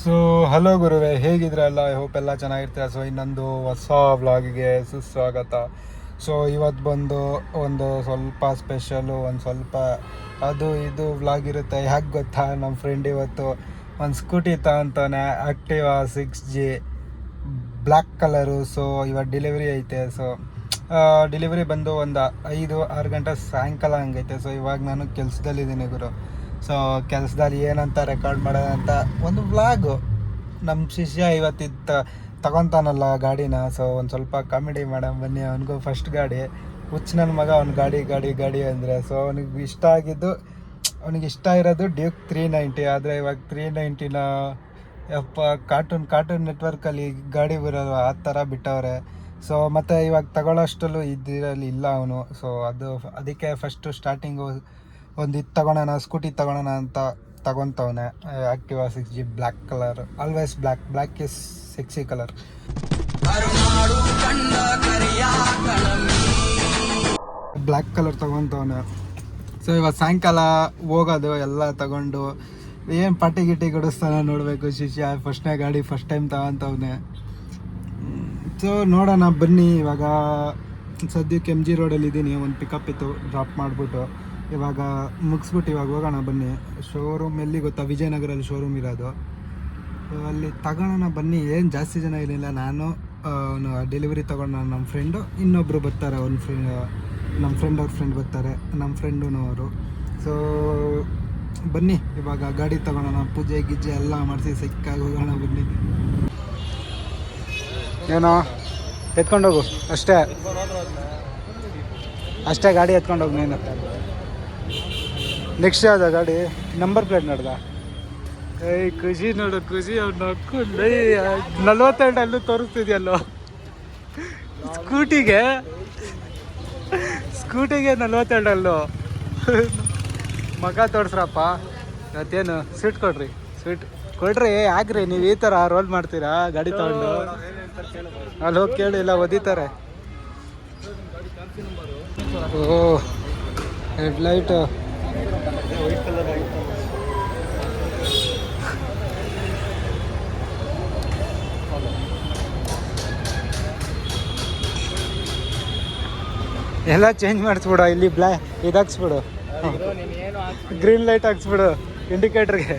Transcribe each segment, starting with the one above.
So hello ಗುರುವೆ, ಹೇಗಿದ್ರಲ್ಲ? I hope ಎಲ್ಲ ಚೆನ್ನಾಗಿರ್ತೀರ. So ಇನ್ನೊಂದು ಹೊಸ ವ್ಲಾಗಿಗೆ ಸುಸ್ವಾಗತ. ಸೊ ಇವತ್ತು ಬಂದು ಒಂದು ಸ್ವಲ್ಪ ಸ್ಪೆಷಲು, ಒಂದು ಸ್ವಲ್ಪ ಅದು ಇದು ವ್ಲಾಗ್ ಇರುತ್ತೆ. ಯಾಕೆ ಗೊತ್ತಾ, ನಮ್ಮ ಫ್ರೆಂಡ್ ಇವತ್ತು ಒಂದು ಸ್ಕೂಟಿ ತಗೊಂತಾನೆ, Activa 6G black colour. So ಇವತ್ತು ಡೆಲಿವರಿ ಐತೆ. ಸೊ ಡೆಲಿವರಿ ಬಂದು ಒಂದು 5-6 ಗಂಟೆ ಸಾಯಂಕಾಲ ಹಂಗೈತೆ. ಸೊ ಇವಾಗ ನಾನು ಕೆಲಸದಲ್ಲಿದ್ದೀನಿ ಗುರು. ಸೊ ಕೆಲಸದಲ್ಲಿ ಏನಂತ ರೆಕಾರ್ಡ್ ಮಾಡೋದಂತ ಒಂದು ವ್ಲಾಗು. ನಮ್ಮ ಶಿಷ್ಯ ಇವತ್ತಿತ್ತು ತಗೊತಾನಲ್ಲ ಗಾಡಿನ. ಸೊ ಒಂದು ಸ್ವಲ್ಪ ಕಾಮಿಡಿ ಮಾಡೋಣ ಬನ್ನಿ. ಅವನಿಗೂ ಫಸ್ಟ್ ಗಾಡಿ, ಹುಚ್ಚ ನನ್ನ ಮಗ. ಅವ್ನು ಗಾಡಿ ಗಾಡಿ ಗಾಡಿ ಅಂದರೆ. ಸೊ ಅವನಿಗೆ ಇಷ್ಟ ಇರೋದು ಡ್ಯೂಕ್ 390. ಆದರೆ ಇವಾಗ 390ನ ಕಾರ್ಟೂನ್ ನೆಟ್ವರ್ಕಲ್ಲಿ ಗಾಡಿ ಬರೋದು ಆ ಥರ ಬಿಟ್ಟವ್ರೆ. ಸೊ ಮತ್ತು ಇವಾಗ ತಗೊಳ್ಳೋಷ್ಟಲ್ಲೂ ಇದರಲ್ಲಿ ಇಲ್ಲ ಅವನು. ಸೊ ಅದಕ್ಕೆ ಫಸ್ಟು ಸ್ಟಾರ್ಟಿಂಗು ಒಂದು ಇದು ತಗೊಳ್ಳೋಣ, ಸ್ಕೂಟಿ ತಗೊಳ್ಳೋಣ ಅಂತ ತಗೊತವನೆ. Activa 6G black colour. Always black is sexy colour. Black colour ತಗೊತವನೆ. ಸೊ ಇವತ್ತು ಸಾಯಂಕಾಲ ಹೋಗೋದು ಎಲ್ಲ ತಗೊಂಡು. ಏನು ಪಾರ್ಟಿ ಗಿಟಿ ಕೊಡಿಸ್ತಾನೆ ನೋಡಬೇಕು ಶಿಷ್ಯ. ಫಸ್ಟ್ನೇ ಗಾಡಿ ಫಸ್ಟ್ ಟೈಮ್ ತಗೊತವನೆ. ಸೊ ನೋಡೋಣ ಬನ್ನಿ. ಇವಾಗ ಸದ್ಯಕ್ಕೆ MG ರೋಡಲ್ಲಿ ಇದ್ದೀನಿ. ಒಂದು ಪಿಕಪ್ ಇತ್ತು, ಡ್ರಾಪ್ ಮಾಡಿಬಿಟ್ಟು ಇವಾಗ ಮುಗಿಸ್ಬಿಟ್ಟು ಇವಾಗ ಹೋಗೋಣ ಬನ್ನಿ. ಶೋರೂಮ್ ಎಲ್ಲಿ ಗೊತ್ತಾ? ವಿಜಯನಗರಲ್ಲಿ ಶೋರೂಮ್ ಇರೋದು. ಅಲ್ಲಿ ತಗೊಳ್ಳೋಣ ಬನ್ನಿ. ಏನು ಜಾಸ್ತಿ ಜನ ಇರಲಿಲ್ಲ. ನಾನು ಡೆಲಿವರಿ ತಗೊಂಡು ನಮ್ಮ ಫ್ರೆಂಡು, ಇನ್ನೊಬ್ಬರು ಬರ್ತಾರೆ. ನಮ್ಮ ಫ್ರೆಂಡ್ ಅವ್ರ ಫ್ರೆಂಡ್ ಬರ್ತಾರೆ, ನಮ್ಮ ಫ್ರೆಂಡುನವರು. ಸೊ ಬನ್ನಿ ಇವಾಗ ಗಾಡಿ ತಗೊಳ್ಳೋಣ. ಪೂಜೆ ಗಿಜ್ಜೆ ಎಲ್ಲ ಮಾಡಿಸಿ ಸಿಕ್ಕಾಗಿ ಹೋಗೋಣ ಬನ್ನಿ. ಏನೋ ಎತ್ಕೊಂಡೋಗು ಅಷ್ಟೇ ಗಾಡಿ ಎತ್ಕೊಂಡೋಗಿ ನೀನು. ನೆಕ್ಸ್ಟ್ ಯಾವ್ದು ಗಾಡಿ? ನಂಬರ್ ಪ್ಲೇಟ್ ನೋಡ್ದ? ಖುಷಿ ನೋಡು, ಖುಷಿ. ಅವ್ನು ನಕ್ಕೊಂಡು 42 ಅಲ್ಲೂ ತೋರಿಸ್ತಿದ್ಯಲ್ಲೋ. ಸ್ಕೂಟಿಗೆ 42 ಅಲ್ಲೂ ಮಗ ತೋರಿಸ್ರಪ್ಪ. ಮತ್ತೇನು ಸ್ವೀಟ್ ಕೊಡ್ರಿ ಯಾಕ್ರಿ ನೀವು ಈ ಥರ ರೋಲ್ ಮಾಡ್ತೀರಾ ಗಾಡಿ ತಗೊಂಡು? ಅಲ್ಲಿ ಹೋಗಿ ಕೇಳಿ, ಇಲ್ಲ ಒದಿತಾರೆ. ಓ ಹೆಡ್ಲೈಟು ಎಲ್ಲ ಚೇಂಜ್ ಮಾಡಿಸ್ಬಿಡು. ಇಲ್ಲಿ ಇದು ಹಾಕ್ಸ್ಬಿಡು, ಗ್ರೀನ್ ಲೈಟ್ ಹಾಕ್ಸ್ಬಿಡು ಇಂಡಿಕೇಟ್ರಿಗೆ.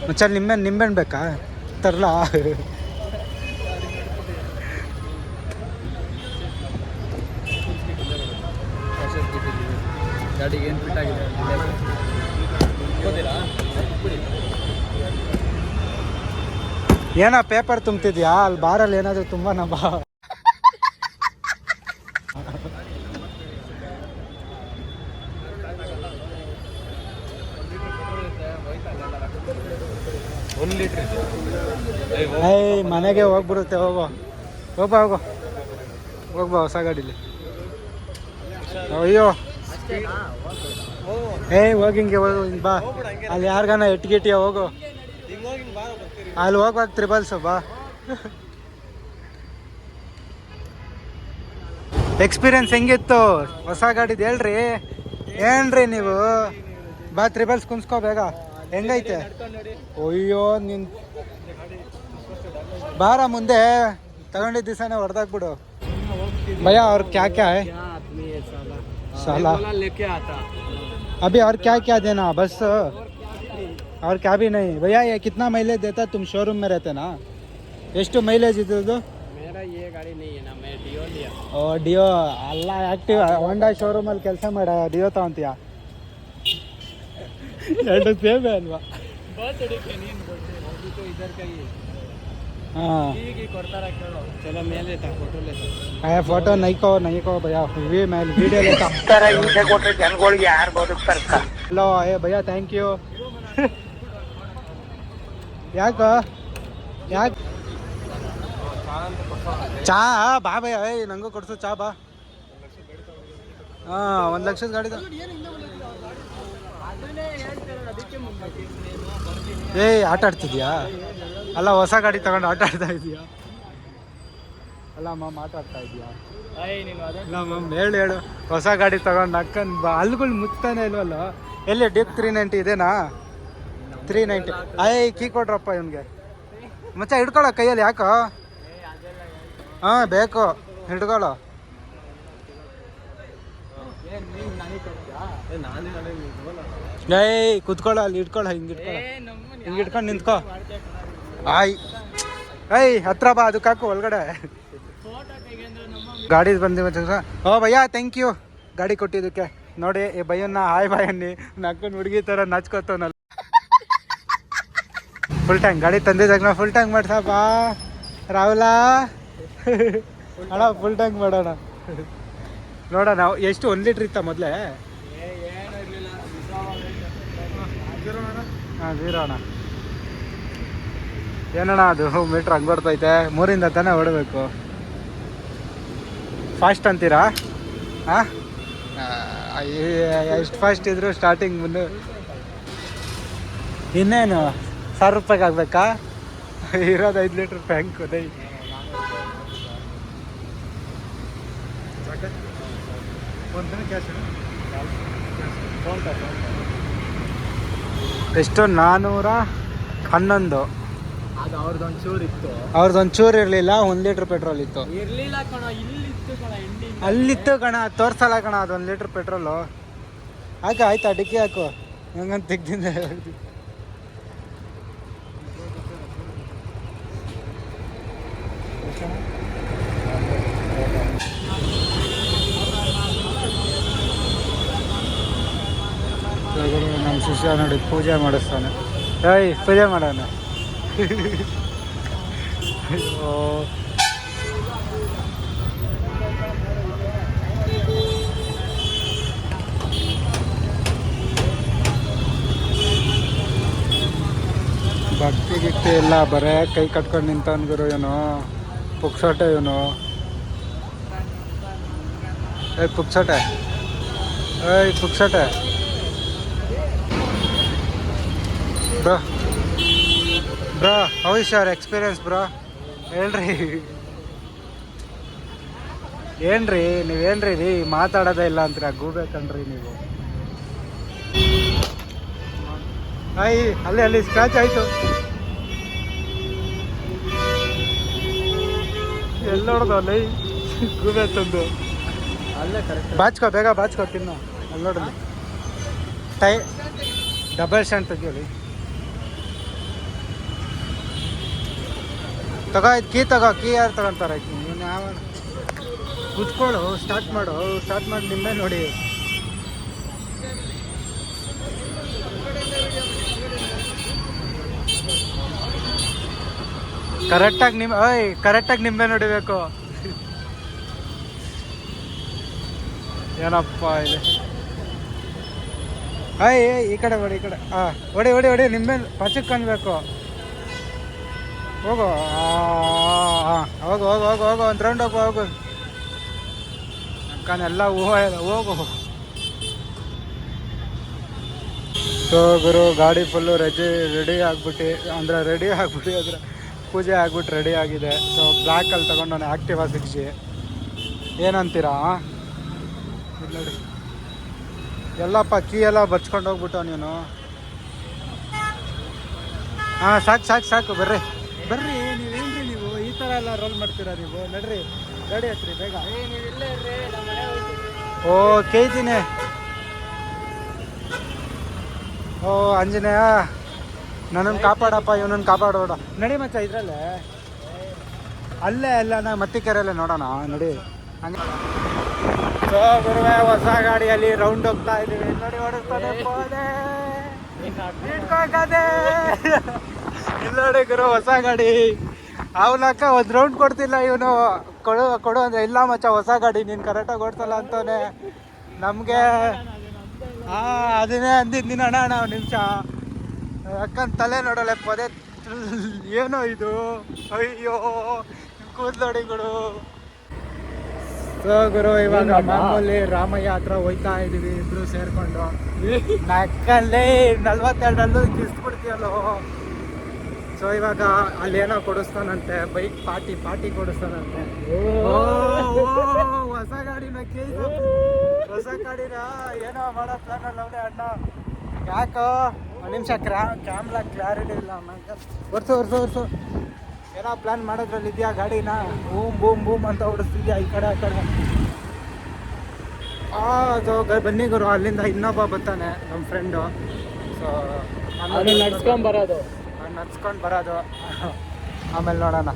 ಮಚ್ಚ ನಿಂಬೆಹಣ್ಣು ಬೇಕಾ? ತರಲಾ? ಗಾಡಿಗೆ ಏನು ಫಿಟ್ ಆಗಿದೆ? ಏನೋ ಪೇಪರ್ ತುಂಬ್ತಿದ್ಯಾ? ಅಲ್ಲಿ ಬಾರಲ್ಲಿ ಏನಾದರೂ ತುಂಬ ಬಾ. ಮನೆಗೆ ಹೋಗ್ಬಿಡುತ್ತೆ. ಹೋಗ್ಬಾ ಹೊಸ ಗಾಡೀಲಿ. ಅಯ್ಯೋ ಹೋಗಿಂಗೆ ಬಾ. ಅಲ್ಲಿ ಯಾರಿಗಾನ ಎಟ್ಗಿಟ್ಟಿಯ ಹೋಗು. ಅಲ್ಲಿ ಹೋಗ್ಬೇಕು ತ್ರಿಬಲ್ಸ್ ಬಾ. ಎಕ್ಸ್ಪೀರಿಯನ್ಸ್ ಹೆಂಗಿತ್ತು ಹೊಸ ಗಾಡಿದು ಹೇಳ್ರಿ? ಏನ್ರಿ ನೀವು? ಬಾ ತ್ರಿಬಲ್ಸ್ ಕುಂಸ್ಕೋ ಬೇಗ. ಹೆಂಗೈತೆ? ಅಯ್ಯೋ ನಿನ್ ಬಾರ ಮುಂದೆ. ತಗೊಂಡಿದ್ದ ದಿವಸನೇ ಹೊಡೆದಾಕ್ಬಿಡು ಭಯ್ಯ. ಅವ್ರ ಕ್ಯಾ साला लेके आता अभी। और क्या देना बस? और क्या भी नहीं भैया। ये कितना माइलेज देता? तुम शोरूम में रहते ना? ಎಷ್ಟು ಮೈಲೇಜ್ ಇದ್ದು? मेरा ये गाड़ी नहीं है ना, मैं डियो लिया. ಓ ಡಿಯೋ ಅಲ್ಲ, ಆಕ್ಟಿವ್ ಹೋಂಡಾ ಶೋರೂಮಲ್ಲಿ ಕೆಲಸ ಮಾಡ ಡಿಯೋ ತಗೊಂತೀಯ? ಎರಡು ಸೇಮ್ ಅಲ್ವಾ? हाँ चलो मैं लेता फोटो लेता. फोटो नहीं को भैया मैं वीडियो लेता. यार हेलो भैया थैंक यू. ಯಾಕೆ ಚಾ ಬಾ ಭಯ್ಯ. ನಂಗೂ ಕೊಡ್ಸು ಚಾ ಬಾ. ಹಾಂ 1 ಲಕ್ಷದ ಗಾಡಿದ. ಆಟ ಆಡ್ತಿದ್ಯಾ? ಅಲ್ಲ ಹೊಸ ಗಾಡಿ ತಗೊಂಡು ಆಟ ಆಡ್ತಾ ಇದೀಯಾ? ಅಲ್ಲ ಅಮ್ಮ ಮಾತಾಡ್ತಾ ಇದೀಯಾ? ನೀನು ಹೇಳು ಹೇಳು. ಹೊಸ ಗಾಡಿ ತಗೊಂಡು ಅಕ್ಕನ್ ಅಲ್ಗಳು ಮುಚ್ತಾನೆ ಇಲ್ವಲ್ಲ. ಎಲ್ಲಿ ಡ್ಯೂಕ್ 390 ಇದೇನಾ? 390. ಕೀ ಕೊಡ್ರಪ್ಪ ಇವನ್ಗೆ. ಮಚ್ಚ ಹಿಡ್ಕೊಳ್ಳೋ ಕೈಯಲ್ಲಿ, ಯಾಕೋ? ಹಾಂ ಬೇಕು, ಹಿಡ್ಕೊಳ್ಳೋ. ಕುತ್ಕೊಳ್ಳೋ, ಅಲ್ಲಿ ಇಟ್ಕೊಳ್ಳೋ, ಹಿಂಗೆ ಇಟ್ಕೊಳ್ಳೋ, ಹಿಂಗೆ ಇಟ್ಕೊಂಡು ನಿಂತ್ಕೋ. ಹತ್ರ ಬಾ, ಅದಕ್ಕೆ ಹಾಕು ಒಳಗಡೆ. ಗಾಡಿ ಬಂದಿವ. ಓ ಭಯ್ಯ, ಥ್ಯಾಂಕ್ ಯು ಗಾಡಿ ಕೊಟ್ಟಿದ್ದಕ್ಕೆ. ನೋಡಿ ಈ ಭಯ್ಯನ್ನ ಹಾಯ್ ಬಾಯ್ ಅನ್ನಿ. ನಕ್ಕನ್ ಹುಡುಗಿ ಥರ ನಾಚ್ಕೋತಾನಲ್ಲ. ಫುಲ್ ಟ್ಯಾಂಕ್ ಗಾಡಿ ತಂದಿದ್ದಾಗ ಫುಲ್ ಟ್ಯಾಂಕ್ ಮಾಡ್ಸಪ್ಪ ರಾಹುಲ. ಅಣ್ಣ ಫುಲ್ ಟ್ಯಾಂಕ್ ಮಾಡೋಣ. ನೋಡೋಣ ಎಷ್ಟು 1 ಲೀಟ್ರ್ ಇತ್ತ ಮೊದಲೇ? ಹಾಂ 0 ಅಣ್ಣ. ಏನಣ್ಣ ಅದು ಮೀಟ್ರ್ ಹಂಗೆ ಬರ್ತೈತೆ? 3ರಿಂದ ತಾನೇ ಹೊಡಬೇಕು. ಫಾಸ್ಟ್ ಅಂತೀರಾ? ಹಾಂ, ಎಷ್ಟು ಫಾಸ್ಟ್ ಇದ್ರು ಸ್ಟಾರ್ಟಿಂಗ್ ಮುಂದೆ ಇನ್ನೇನು 1000 ರೂಪಾಯಿಗೆ ಆಗಬೇಕಾ? ಇರೋದು 5 ಲೀಟ್ರ್ ಟ್ಯಾಂಕ್. ಅದೇ ಎಷ್ಟು? 411. ಅದು ಅವ್ರದ್ದೊಂಚೂರು ಇತ್ತು. ಅವ್ರದ್ದೊಂಚೂರು ಇರಲಿಲ್ಲ. 1 ಲೀಟ್ರ್ ಪೆಟ್ರೋಲ್ ಇತ್ತು. ಇರ್ಲಿಲ್ಲ ಕಣ, ಇಲ್ಲಿತ್ತು ಕಣ, ಅಲ್ಲಿತ್ತು ಕಣ, ತೋರ್ಸಲ್ಲ ಕಣ. ಅದು 1 ಲೀಟ್ರ್ ಪೆಟ್ರೋಲು. ಹಾಕ ಆಯ್ತಾ, ಡಿಕ್ಕಿ ಹಾಕು. ಹಂಗಂತ ತೆಗ್ದಿಂದ ನಮ್ಮ ಶಿಷ್ಯ ನೋಡಿ ಪೂಜೆ ಮಾಡಿಸ್ತಾನೆ. ಪೂಜೆ ಮಾಡೋಣ. ಅಯ್ಯೋ, ಭಕ್ತಿ ಗಿಕ್ತಿ ಎಲ್ಲ ಬರೇ ಕೈ ಕಟ್ಕೊಂಡು ನಿಂತವನ್ ಗುರು ಇವನು. ಪುಕ್ಸೋಟೆ ಇವನು. ಪುಕ್ಸೋಟೆ, ಪುಕ್ಸೋಟೆ. Bro how is your experience bro? ಹೇಳ್ರಿ. ಏನ್ರಿ ನೀವೇನ್ರಿ ರೀ ಮಾತಾಡೋದೇ ಇಲ್ಲ ಅಂತೀರ? ಗೂಬೇಕನ್ರಿ ನೀವು. ಅಲ್ಲಿ ಸ್ಕ್ರಾಚ್ ಆಯ್ತು. ಎಲ್ಲ ನೋಡ್ದು ಅಲ್ಲಿ ಗೂಬೆ ತಂದು ಅಲ್ಲೇ ಕರೆಕ್ಟ್. ಬಾಚ್ಕೋ, ಬೇಗ ಬಾಚ್ಕೋ, ತಿನ್ನು. ಅಲ್ಲಿ ನೋಡಲಿ ಡಬಲ್ ಸ್ಟ್ಯಾಂಡ್ ತೆಗಿಯೋಲಿ. ತಗೋ, ಇದು ಕೀ ತಗೋ. ಕೀ ಯಾರು ತಗೊಂತಾರೆ? ನೀನು ಯಾವ ಕುತ್ಕೊಳ್ಳು, ಸ್ಟಾರ್ಟ್ ಮಾಡಿ ನಿಮ್ಮೆ ನೋಡಿ. ಕರೆಕ್ಟಾಗಿ ನಿಂಬೆ ನೋಡಿಬೇಕು. ಏನಪ್ಪ ಇದೆ? ಈ ಕಡೆ ಹೊಡಿ, ಈ ಕಡೆ. ಹೊಡಿ ನಿಂಬೆ ಪಚಕ್ ಕಾಣ್ಬೇಕು. ಹೋಗು, ಹೋಗು ಒಂದು ರೌಂಡ್ ಹೋಗು. ಅಕ್ಕನೆಲ್ಲ ಹೋಗು. ಸೊ ಗುರು, ಗಾಡಿ ಫುಲ್ಲು ರೆಡಿ ಆಗ್ಬಿಟ್ಟು ಅದ್ರ ಪೂಜೆ ಆಗ್ಬಿಟ್ಟು ರೆಡಿ ಆಗಿದೆ. ಸೊ ಬ್ಲ್ಯಾಕಲ್ಲಿ ತಗೊಂಡು ಆ್ಯಕ್ಟಿವಾ 6G. ಏನಂತೀರಾ? ನೋಡಿ ಎಲ್ಲಪ್ಪ ಕೀ ಎಲ್ಲ ಬಚ್ಕೊಂಡು ಹೋಗ್ಬಿಟ್ಟು ನೀನು. ಹಾಂ ಸಾಕು ಬರ್ರಿ. ನೀವೇನ್ರಿ ನೀವು ಈ ಥರ ಎಲ್ಲ ರೋಲ್ ಮಾಡ್ತೀರಾ ನೀವು? ನಡ್ರಿ, ಗಾಡಿ ಹತ್ರಿ ಬೇಗ. ಓ ಕೇಳ್ತೀನಿ. ಓ ಆಂಜನೇಯ, ನನ್ನನ್ನು ಕಾಪಾಡಪ್ಪ, ಇವನನ್ನು ಕಾಪಾಡೋಡ. ನಡಿ ಮಚ್ಚ, ಇದ್ರಲ್ಲೇ ಅಲ್ಲೇ ಎಲ್ಲ ನಾ ಮತ್ತಿಕೆರೆಯಲ್ಲೇ ನೋಡೋಣ. ನಡಿ ಹಂಗೆ. ಸೊ ಗುರುವೆ, ಹೊಸ ಗಾಡಿಯಲ್ಲಿ ರೌಂಡ್ ಹೋಗ್ತಾ ಇದೀವಿ. ನೋಡಿ ಓಡಿಸ್ತಾನೆ ಪೋದೆ. ಇಲ್ಲ ನೋಡಿ ಗುರು, ಹೊಸ ಗಾಡಿ. ಅವನಕ್ಕ ಒಂದು ರೌಂಡ್ ಕೊಡ್ತಿಲ್ಲ ಇವನು. ಕೊಡು ಅಂದರೆ ಇಲ್ಲ ಮಚ್ಚ, ಹೊಸ ಗಾಡಿ ನೀನು ಕರೆಕ್ಟಾಗಿ ಓಡಿಸಲ್ಲ ಅಂತವನೇ ನಮಗೆ. ಅದನ್ನೇ ಅಂದಿದ್ದು ನೀನು. ಅಣ್ಣ ಒಂದು ನಿಮಿಷ, ಅಕ್ಕನ ತಲೆ ನೋಡಲ್ಲ ಪದೇ. ಏನೋ ಇದು, ಅಯ್ಯೋ ಕೂದಲೊಡಿಗಳು. ಸೊ ಗುರು, ಇವಾಗ ಮಾಮೂಲಿ ರಾಮಯ್ಯ ಹತ್ರ ಹೋಯ್ತಾ ಇದೀವಿ ಇಬ್ರು ಸೇರ್ಕೊಂಡು. ನಕ್ಕಲ್ಲೇ 42ರಲ್ಲೂ ಕಿಸ್ಬಿಡ್ತೀಯಲ್ಲೋ. ಸೊ ಇವಾಗ ಅಲ್ಲೇನೋ ಕೊಡಿಸ್ತಾನಂತೆ, ಬೈಕ್ ಪಾರ್ಟಿ ಕೊಡಿಸ್ತಾನಂತೆ. ಹೊಸ ಗಾಡಿನ ಹೊಸ ಗಾಡಿನ ಏನೋ ಮಾಡೋ ಪ್ಲಾನ್ ಅವನೇ ಅಣ್ಣ. ಯಾಕೋ ಒಂದು ನಿಮಿಷ ಕ್ಯಾಮ್ರಾ ಕ್ಲಾರಿಟಿ ಇಲ್ಲ ನಂಗೆ. ವರ್ಷ ಏನೋ ಪ್ಲಾನ್ ಮಾಡೋದ್ರಲ್ಲಿ ಇದೆಯಾ ಗಾಡಿನ? ಬೂಮ್ ಅಂತ ಓಡಿಸ್ತಿದ್ಯಾ ಈ ಕಡೆ ಆ ಕಡೆ. ಅದು ಬನ್ನಿ ಗುರು, ಅಲ್ಲಿಂದ ಇನ್ನೊಬ್ಬ ಬರ್ತಾನೆ ನಮ್ಮ ಫ್ರೆಂಡು. ಸೊ ನಡ್ಸ್ಕೊಂಡ್ ಬರೋದು ನಡ್ಸ್ಕೊಂಡು ಬರೋದು ಆಮೇಲೆ ನೋಡೋಣ.